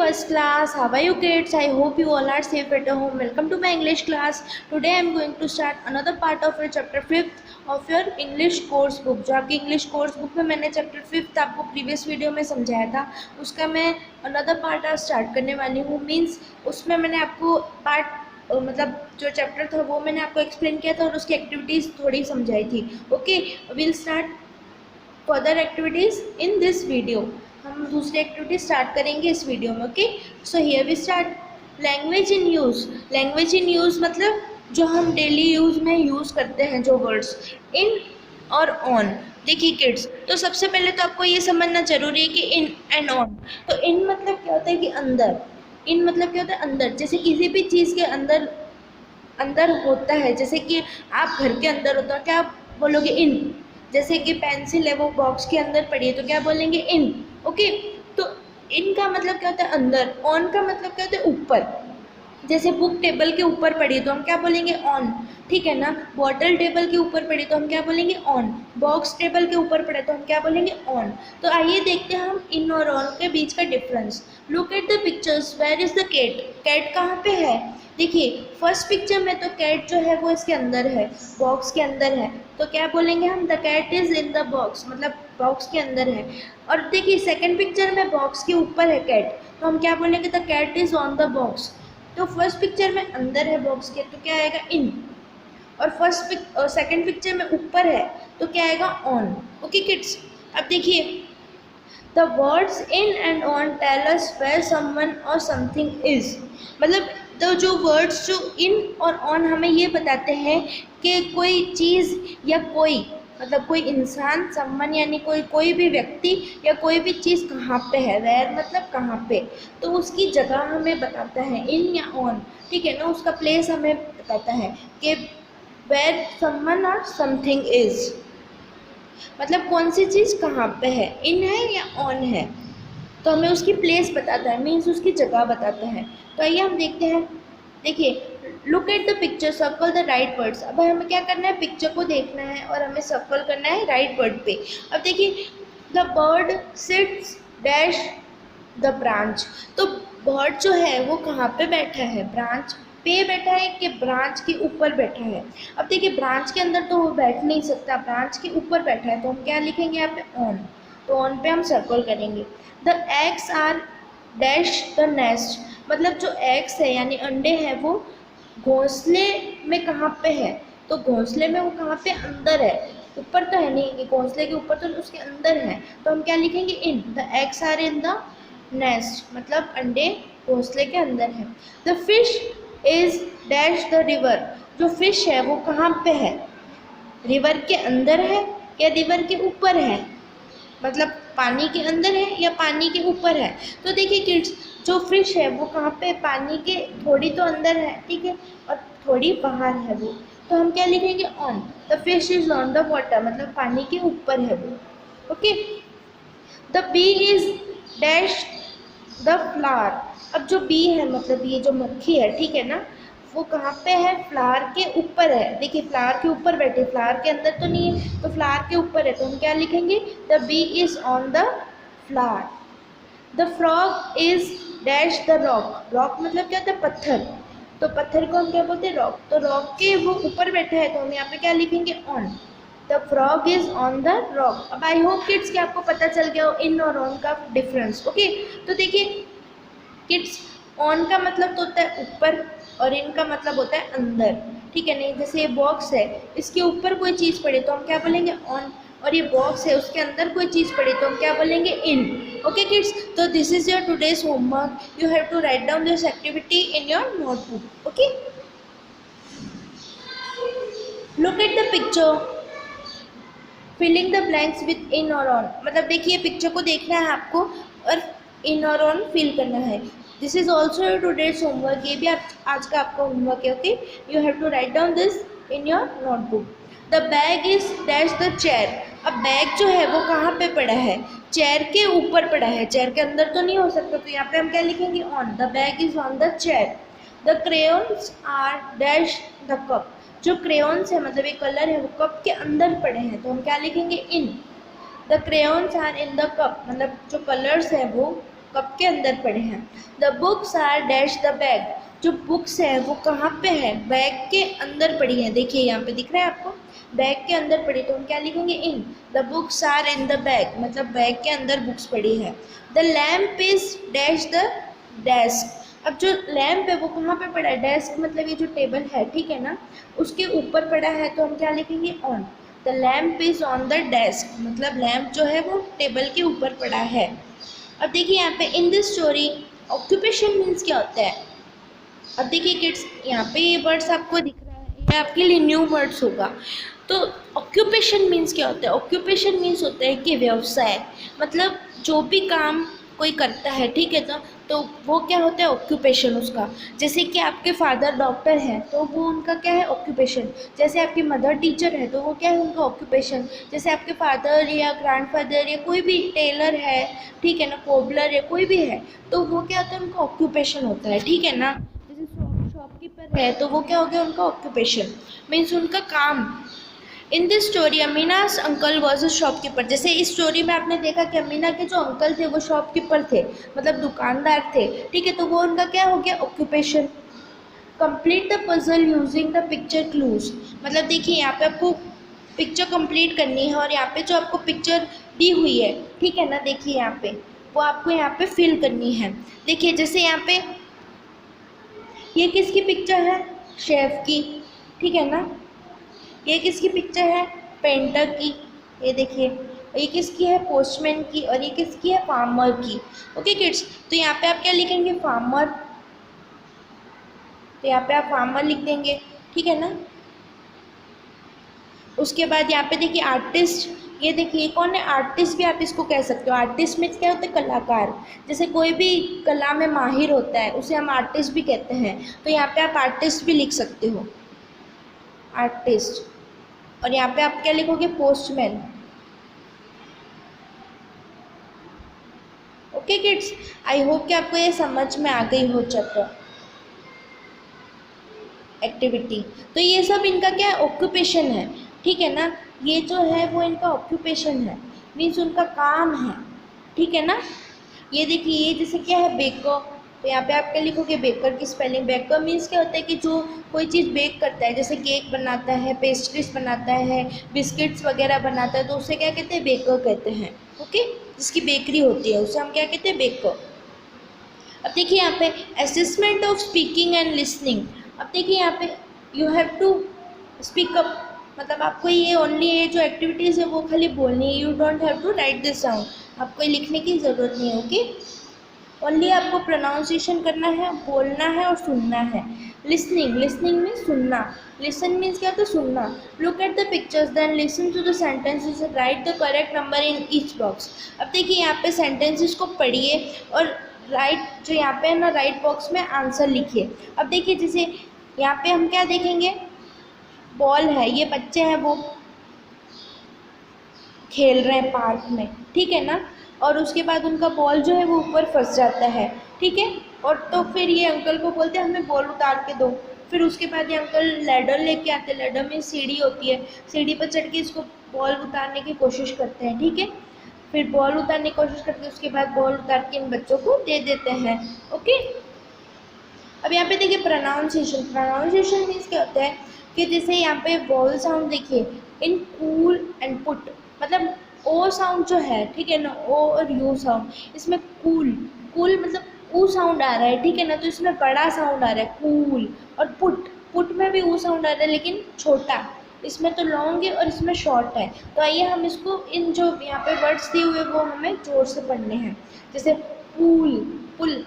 first class. How are you kids? I hope you all are safe at home. Welcome to my English class. Today I am going to start another part of your chapter 5th of your English course book. जो आपकी English course book में मैंने chapter 5th आपको previous video में समझाया था, उसका मैं another part आज start करने वाली हूँ. मीन्स उसमें मैंने आपको पार्ट मतलब जो चैप्टर था वो मैंने आपको एक्सप्लेन किया था और उसकी एक्टिविटीज़ थोड़ी समझाई थी. Okay, will start further activities in this video. हम दूसरी एक्टिविटी स्टार्ट करेंगे इस वीडियो में. Okay, so here we start. Language in use. Language in use मतलब जो हम डेली यूज़ में यूज़ करते हैं जो वर्ड्स. इन और ऑन. देखिए किड्स, तो सबसे पहले तो आपको ये समझना जरूरी है कि इन एंड ऑन. तो इन मतलब क्या होता है कि अंदर. इन मतलब क्या होता है अंदर. जैसे किसी भी चीज़ के अंदर अंदर होता है, जैसे कि आप घर के अंदर होता है, क्या आप बोलोगे इन. जैसे कि पेंसिल है वो बॉक्स के अंदर पड़ी है तो क्या बोलेंगे इन. ओके, तो इन का मतलब क्या होता है अंदर. ऑन का मतलब क्या होता है ऊपर. जैसे बुक टेबल के ऊपर पड़ी है तो हम क्या बोलेंगे ऑन. ठीक है ना. बॉटल टेबल के ऊपर पड़ी तो हम क्या बोलेंगे ऑन. बॉक्स टेबल के ऊपर पड़े तो हम क्या बोलेंगे ऑन. तो आइए देखते हैं हम इन और ऑन के बीच का difference. Look at the pictures. Where is the cat. Cat कहाँ पे है. देखिए फर्स्ट पिक्चर में तो कैट जो है वो इसके अंदर है, बॉक्स के अंदर है. तो क्या बोलेंगे हम the cat is in the box, मतलब बॉक्स के अंदर है. और देखिए सेकंड पिक्चर में बॉक्स के ऊपर है कैट तो हम क्या बोलेंगे the cat is on the box. तो फर्स्ट पिक्चर में अंदर है बॉक्स के तो क्या आएगा इन. और सेकंड पिक्चर में ऊपर है तो क्या आएगा ऑन. ओके किड्स, अब देखिए the words in and on tell us where someone or something is. मतलब तो जो वर्ड्स जो इन और ऑन हमें ये बताते हैं कि कोई चीज़ या कोई मतलब कोई इंसान, समवन यानी कोई भी व्यक्ति या कोई भी चीज़ कहाँ पे है. वेयर मतलब कहाँ पे, तो उसकी जगह हमें बताता है इन या ऑन. ठीक है ना, उसका प्लेस हमें बताता है कि where someone or something is. मतलब कौन सी चीज़ कहाँ पे है, इन है या ऑन है. तो हमें उसकी प्लेस बताता है, मीन्स उसकी जगह बताता है. तो आइए हम देखते हैं. देखिए look at the picture, circle the right words. अब हमें क्या करना है, पिक्चर को देखना है और हमें सर्कल करना है राइट वर्ड पे. अब देखिए the bird sits dash the branch. तो बर्ड जो है वो कहाँ पे बैठा है, ब्रांच पे बैठा है कि ब्रांच के ऊपर बैठा है. अब देखिए ब्रांच के अंदर तो वो बैठ नहीं सकता, ब्रांच के ऊपर बैठा है तो हम क्या लिखेंगे यहाँ पे ऑन. तो ऑन पे हम सर्कल करेंगे. The eggs are dash the nest. मतलब जो एग्स है यानी अंडे हैं वो घोंसले में कहाँ पे है. तो घोंसले में वो कहाँ पे अंदर है, ऊपर तो है नहीं, घोंसले के ऊपर तो उसके अंदर है. तो हम क्या लिखेंगे in. The eggs are in the nest मतलब अंडे घोंसले के अंदर है. The fish is dash the river. जो फिश है वो कहाँ पे है, रिवर के अंदर है या रिवर के ऊपर है. मतलब पानी के अंदर है या पानी के ऊपर है. तो देखिए किड्स, जो फिश है वो कहाँ पे, पानी के थोड़ी तो अंदर है, ठीक है, और थोड़ी बाहर है वो. तो हम क्या लिखेंगे on. The fish is on the water मतलब पानी के ऊपर है वो. Okay. The bee is dash the flower. अब जो बी है मतलब ये जो मक्खी है, ठीक है ना, वो कहाँ पे है, फ्लावर के ऊपर है. देखिए फ्लावर के ऊपर बैठे, फ्लावर के अंदर तो नहीं है, तो फ्लावर के ऊपर है. तो हम क्या लिखेंगे the bee is on the flower. The frog is dash the rock. Rock मतलब क्या होता है, पत्थर. तो पत्थर को हम क्या बोलते हैं रॉक. तो रॉक के वो ऊपर बैठा है तो हम यहाँ पे क्या लिखेंगे on. The frog is on the rock. अब आई होप किड्स कि आपको पता चल गया हो इन और ऑन का डिफरेंस. ओके, तो देखिए किड्स, ऑन का मतलब तो होता है ऊपर और इन का मतलब होता है अंदर. ठीक है नहीं, जैसे ये बॉक्स है इसके ऊपर कोई चीज़ पड़े तो हम क्या बोलेंगे ऑन, और ये बॉक्स है उसके अंदर कोई चीज़ पड़े तो हम क्या बोलेंगे इन. ओके किड्स, तो this is your today's homework. You have to write down this activity in your notebook. Okay, look at the picture, filling the blanks with in और ऑन. मतलब देखिए पिक्चर को देखना है आपको और इन और ऑन फिल करना है. This is also your today's homework. ये भी आज का आपका होमवर्क है. Okay, you have to write down this in your notebook. The bag is dash the chair. अब बैग जो है वो कहाँ पे पड़ा है, चेयर के ऊपर पड़ा है. चेयर के अंदर तो नहीं हो सकता, तो यहाँ पे हम क्या लिखेंगे on. The bag is on the chair. The crayons are dash the cup. जो क्रेयॉन्स है मतलब ये कलर है वो कप के अंदर पड़े हैं तो हम क्या लिखेंगे in. The crayons are in the cup. मतलब जो कलर्स है वो कप के अंदर पड़े हैं। The books are dash the bag, जो बुक्स है वो कहाँ पे है, बैग के अंदर पड़ी है। देखिए यहाँ पे दिख रहा है आपको, बैग के अंदर पड़ी, तो हम क्या लिखेंगे, in. The books are in the bag, मतलब बैग के अंदर बुक्स पड़ी है। The lamp is dash the desk, अब जो लैम्प है वो कहाँ पे पड़ा है, डेस्क मतलब ये जो टेबल है, ठीक है ना, उसके ऊपर पड़ा है, तो हम क्या लिखेंगे, on. The lamp is on the desk, मतलब लैम्प जो है वो टेबल के ऊपर पड़ा है। अब देखिए यहाँ पे इन दिस स्टोरी ऑक्यूपेशन मीन्स क्या होता है। अब देखिए किड्स, यहाँ पे ये वर्ड्स आपको दिख रहा है, ये आपके लिए न्यू वर्ड्स होगा। तो ऑक्यूपेशन मीन्स क्या होता है, ऑक्यूपेशन मीन्स होता है कि व्यवसाय, मतलब जो भी काम कोई करता है, ठीक है, तो वो क्या होता है, ऑक्यूपेशन उसका। जैसे कि आपके फादर डॉक्टर हैं तो वो उनका क्या है, ऑक्यूपेशन। जैसे आपकी मदर टीचर है तो वो क्या है, उनका ऑक्यूपेशन। जैसे आपके फादर या ग्रैंडफादर या कोई भी टेलर है, ठीक है ना, कोबलर है, कोई भी है, तो वो क्या होता है, उनका ऑक्यूपेशन होता है, ठीक है ना। जैसे शॉपकीपर है तो वो क्या हो गया, उनका ऑक्यूपेशन मीन्स उनका काम। In this story Amina's uncle was a shopkeeper, जैसे इस स्टोरी में आपने देखा कि अमीना के जो अंकल थे वो शॉपकीपर थे, मतलब दुकानदार थे, ठीक है, तो वो उनका क्या हो गया, occupation. Complete the puzzle using the picture clues, मतलब देखिए यहाँ पे आपको पिक्चर कंप्लीट करनी है और यहाँ पे जो आपको पिक्चर दी हुई है, ठीक है ना, देखिए यहाँ पे वो आपको यहाँ पे फिल करनी है। देखिए जैसे यहाँ पे ये किसकी पिक्चर है, शेफ की, ठीक है ना। ये किसकी पिक्चर है, पेंटर की, ये देखिए। ये किसकी है, पोस्टमैन की, और ये किसकी है, फार्मर की। ओके किड्स, तो यहाँ पे आप क्या लिखेंगे, फार्मर, तो यहाँ पे आप फार्मर लिख देंगे, ठीक है ना। उसके बाद यहाँ पे देखिए आर्टिस्ट, ये देखिए कौन है, आर्टिस्ट भी आप इसको कह सकते हो। आर्टिस्ट में क्या होता है, कलाकार। जैसे कोई भी कला में माहिर होता है उसे हम आर्टिस्ट भी कहते हैं, तो यहाँ पे आप आर्टिस्ट भी लिख सकते हो, आर्टिस्ट। और यहाँ पे आप क्या लिखोगे, postman. Okay kids, I hope कि आपको ये समझ में आ गई हो चैप्टर एक्टिविटी। तो ये सब इनका क्या है, ऑक्यूपेशन है, ठीक है ना। ये जो है वो इनका ऑक्यूपेशन है, मीन्स उनका काम है, ठीक है ना। ये देखिए ये जैसे क्या है, बेकर, तो यहाँ पे आप क्या लिखोगे, बेकर की स्पेलिंग। बेकर मीन्स क्या होता है कि जो कोई चीज़ बेक करता है, जैसे केक बनाता है, पेस्ट्रीज बनाता है, बिस्किट्स वगैरह बनाता है, तो उसे क्या कहते हैं, बेकर कहते हैं। ओके, जिसकी बेकरी होती है उसे हम क्या कहते हैं, बेकर। अब देखिए यहाँ पे assessment of speaking and listening. अब देखिए यहाँ पे you have to speak up, मतलब आपको ये ओनली ये जो एक्टिविटीज़ है वो खाली बोलनी है, you don't have to write this down, आपको लिखने की ज़रूरत नहीं है। ओके, ओनली आपको प्रोनाउंसिएशन करना है, बोलना है और सुनना है। लिसनिंग, लिसनिंग मीन्स सुनना, लिसन मीन्स क्या होता है, सुनना। Look at the pictures then listen to the sentences, write the correct number in each box. अब देखिए यहाँ पे सेंटेंसेस को पढ़िए और राइट जो यहाँ पे है ना, राइट बॉक्स में आंसर लिखिए। अब देखिए जैसे यहाँ पे हम क्या देखेंगे, बॉल है, ये बच्चे हैं वो खेल रहे हैं पार्क में, ठीक है ना, और उसके बाद उनका बॉल जो है वो ऊपर फंस जाता है, ठीक है, और तो फिर ये अंकल को बोलते हैं हमें बॉल उतार के दो। फिर उसके बाद ये अंकल लैडर लेके आते हैं, लैडर में सीढ़ी होती है, सीढ़ी पर चढ़ के इसको बॉल उतारने की कोशिश करते हैं, ठीक है। फिर बॉल उतारने की कोशिश करके उसके बाद बॉल उतार के इन बच्चों को दे देते हैं। ओके, अब यहाँ पे देखिए प्रोनाउंसिएशन। प्रोनाउंसिएशन मीन्स क्या होता है कि जैसे यहाँ पे वॉवल साउंड देखिए, इन कूल एंड पुट, मतलब ओ साउंड जो है, ठीक है ना, ओ और यू साउंड, इसमें कूल, कूल मतलब ऊ साउंड आ रहा है, ठीक है ना, तो इसमें बड़ा साउंड आ रहा है कूल। और पुट, पुट में भी ऊ साउंड आ रहा है लेकिन छोटा, इसमें तो लॉन्ग है और इसमें शॉर्ट है। तो आइए हम इसको, इन जो यहाँ पे वर्ड्स दिए हुए वो हमें जोर से पढ़ने हैं। जैसे पूल, पुल,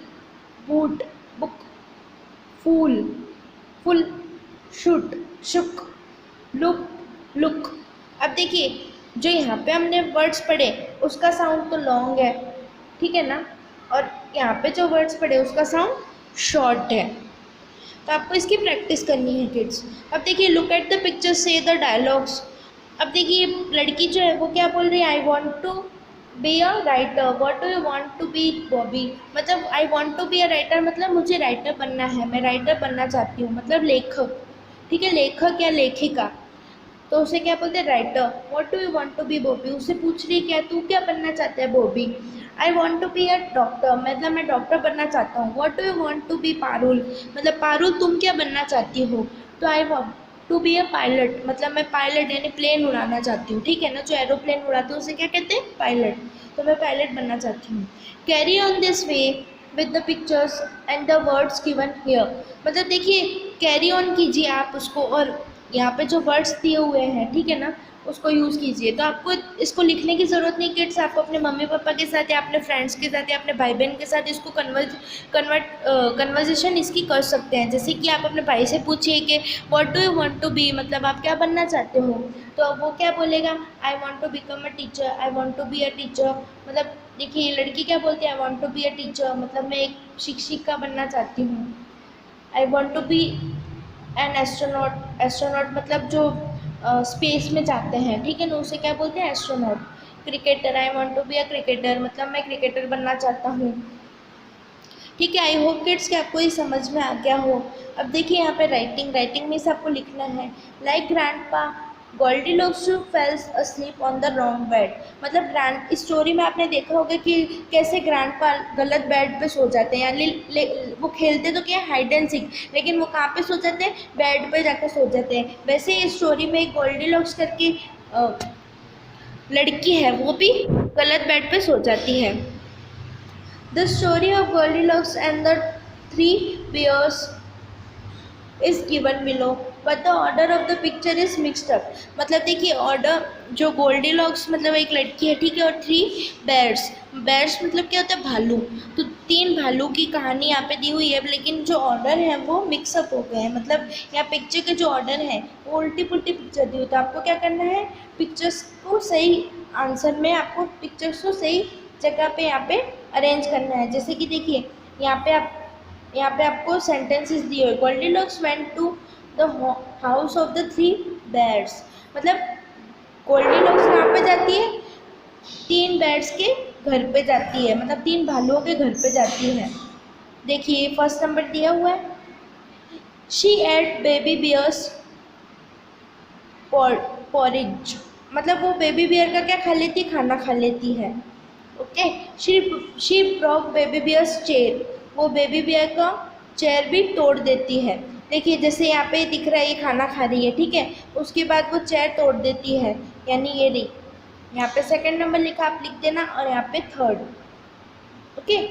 बूट, बुक, फूल, फुल, शुट, शुक, लुक, लुक। अब देखिए जो यहाँ पे हमने वर्ड्स पढ़े उसका साउंड तो लॉन्ग है, ठीक है ना, और यहाँ पे जो वर्ड्स पढ़े उसका साउंड शॉर्ट है। तो आपको इसकी प्रैक्टिस करनी है किड्स। अब देखिए लुक एट द पिक्चर, से द डायलॉग्स। अब देखिए लड़की जो है वो क्या बोल रही है, I want to be a writer, what do you want to be Bobby, मतलब I want to be a writer मतलब मुझे राइटर बनना है, मैं राइटर बनना चाहती हूँ, मतलब लेखक, ठीक है, लेखक या लेखिका, तो उसे क्या बोलते हैं, writer. What do you want to be, Bobby, उससे पूछ रही है क्या तू क्या बनना चाहता है, Bobby. I want to be a doctor, मतलब मैं डॉक्टर बनना चाहता हूँ। What do you want to be Parul, मतलब पारुल तुम क्या बनना चाहती हो। तो I want to be a pilot, मतलब मैं पायलट यानी प्लेन उड़ाना चाहती हूँ, ठीक है ना, जो एरोप्लेन उड़ाते हैं उसे क्या कहते हैं, पायलट। तो मैं पायलट बनना चाहती हूँ। Carry on this way with the pictures and the words given here, मतलब देखिए कैरी ऑन कीजिए आप उसको, और यहाँ पे जो वर्ड्स दिए हुए हैं, ठीक है ना, उसको यूज़ कीजिए। तो आपको इसको लिखने की ज़रूरत नहीं किड्स, आपको अपने मम्मी पापा के साथ या अपने फ्रेंड्स के साथ या अपने भाई बहन के साथ इसको कन्वर्जेशन इसकी कर सकते हैं। जैसे कि आप अपने भाई से पूछिए कि what do you want to be, मतलब आप क्या बनना चाहते हो, तो वो क्या बोलेगा, I want to become a teacher, I want to be a teacher. मतलब देखिए लड़की क्या बोलती है, I want to be a teacher, मतलब मैं एक शिक्षिका बनना चाहती हूँ। I want to be an astronaut, astronaut मतलब जो स्पेस में जाते हैं, ठीक है ना, उसे क्या बोलते हैं, astronaut. Cricketer, I want to be a cricketer, मतलब मैं क्रिकेटर बनना चाहता हूँ। ठीक है, आई होप किड्स कि आपको ये समझ में आ गया हो। अब देखिए यहाँ पे राइटिंग में से आपको लिखना है like grandpa Goldilocks fails asleep on the wrong bed, मतलब ग्रैंड, इस स्टोरी में आपने देखा होगा कि कैसे ग्रैंडपा गलत बेड पे सो जाते हैं, यानी वो खेलते तो क्या हाइड एंड सीक, लेकिन वो कहाँ पे सो जाते हैं, बेड पे जाकर सो जाते हैं। वैसे इस स्टोरी में एक गोल्डीलॉक्स करके लड़की है, वो भी गलत बेड पे सो जाती है। The story of Goldilocks and the three bears is given below, but the order of the picture is mixed up। मतलब देखिए ऑर्डर, जो गोल्डीलॉक्स मतलब एक लड़की है, ठीक है, और थ्री बेयर्स, बेयर्स मतलब क्या होता है, भालू। तो तीन भालू की कहानी यहाँ पे दी हुई है, लेकिन जो ऑर्डर है वो मिक्सअप हो गए हैं, मतलब यहाँ पिक्चर के जो ऑर्डर है वो उल्टी पुल्टी पिक्चर दी हुई। तो आपको क्या करना है, पिक्चर्स को सही आंसर में आपको पिक्चर्स को सही जगह पे यहाँ पे अरेंज करना है। जैसे कि देखिए यहाँ पे आपको सेंटेंसेस दिए हुए, Goldilocks went to the house of the three bears, मतलब गोल्डीलॉक्स कहाँ पे जाती है, तीन बेयर्स के घर पे जाती है, मतलब तीन भालुओं के घर पे जाती है। देखिए फर्स्ट नंबर दिया हुआ है, she ate baby bear's porridge, मतलब वो बेबी बियर का क्या खा लेती है, खाना खा लेती है। Okay, she broke baby bear's chair, वो बेबी बियर का चेयर भी तोड़ देती है। देखिए जैसे यहाँ पे दिख रहा है ये खाना खा रही है, ठीक है, उसके बाद वो चेयर तोड़ देती है, यानी ये रही, यहाँ पे सेकंड नंबर लिखा, आप लिख देना, और यहाँ पे third. Okay,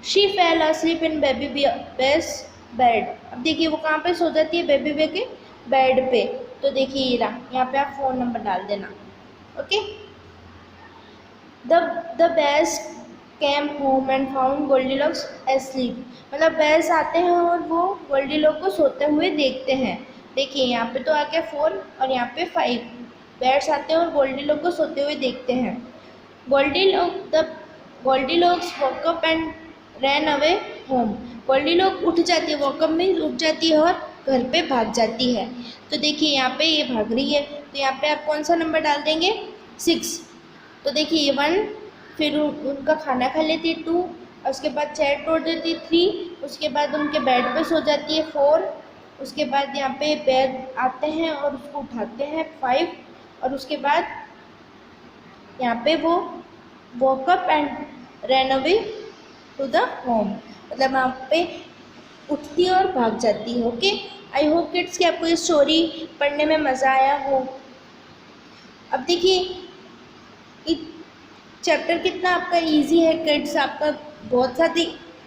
she fell asleep in baby bear's bed, अब देखिए वो कहाँ पे सो जाती है, बेबी बियर के बेड पे। तो देखिए ये रहा, यहाँ पे आप फ़ोन नंबर डाल देना। Okay, The bears came home and found Goldilocks asleep, मतलब बेयर्स आते हैं और वो गोल्डीलॉक्स को सोते हुए देखते हैं। देखिए यहाँ पे तो आ गया 4 और यहाँ पे 5, बेयर्स आते हैं और गोल्डीलॉक्स को सोते हुए देखते हैं। Goldilocks woke up and ran away home, Goldilocks उठ जाती है, वॉकअप में उठ जाती है और घर पे भाग जाती है। तो देखिए यहाँ पे ये भाग रही है, तो यहाँ पे आप कौन सा नंबर डाल देंगे, 6। तो देखिए 1, फिर उनका खाना खा लेती है 2, और उसके बाद चेयर तोड़ देती है 3, उसके बाद उनके बेड पे सो जाती है 4, उसके बाद यहाँ पे बेर आते हैं और उसको उठाते हैं 5, और उसके बाद यहाँ पे वो woke up and run away to the home, मतलब यहाँ पे उठती है और भाग जाती है। ओके, आई होप किड्स कि आपको ये स्टोरी पढ़ने में मज़ा आया हो। अब देखिए चैप्टर कितना आपका इजी है किड्स, आपका बहुत सारी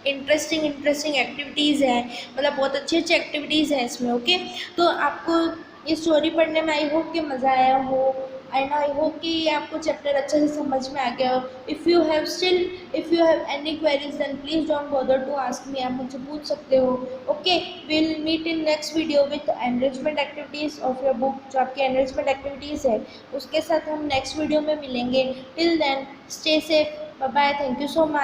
इंटरेस्टिंग एक्टिविटीज़ हैं, मतलब बहुत अच्छी एक्टिविटीज़ हैं इसमें। ओके, तो आपको ये स्टोरी पढ़ने में आई होप कि मज़ा आया हो, एंड आई होप कि ये आपको चैप्टर अच्छे से समझ में आ गया हो। If you have any queries then please don't bother to ask me, आप मुझसे पूछ सकते हो। Okay, will meet in next video with enrichment activities of your book, जो आपकी एनरिचमेंट एक्टिविटीज़ है उसके साथ हम नेक्स्ट वीडियो में मिलेंगे। Till then stay safe, bye bye, thank you so much.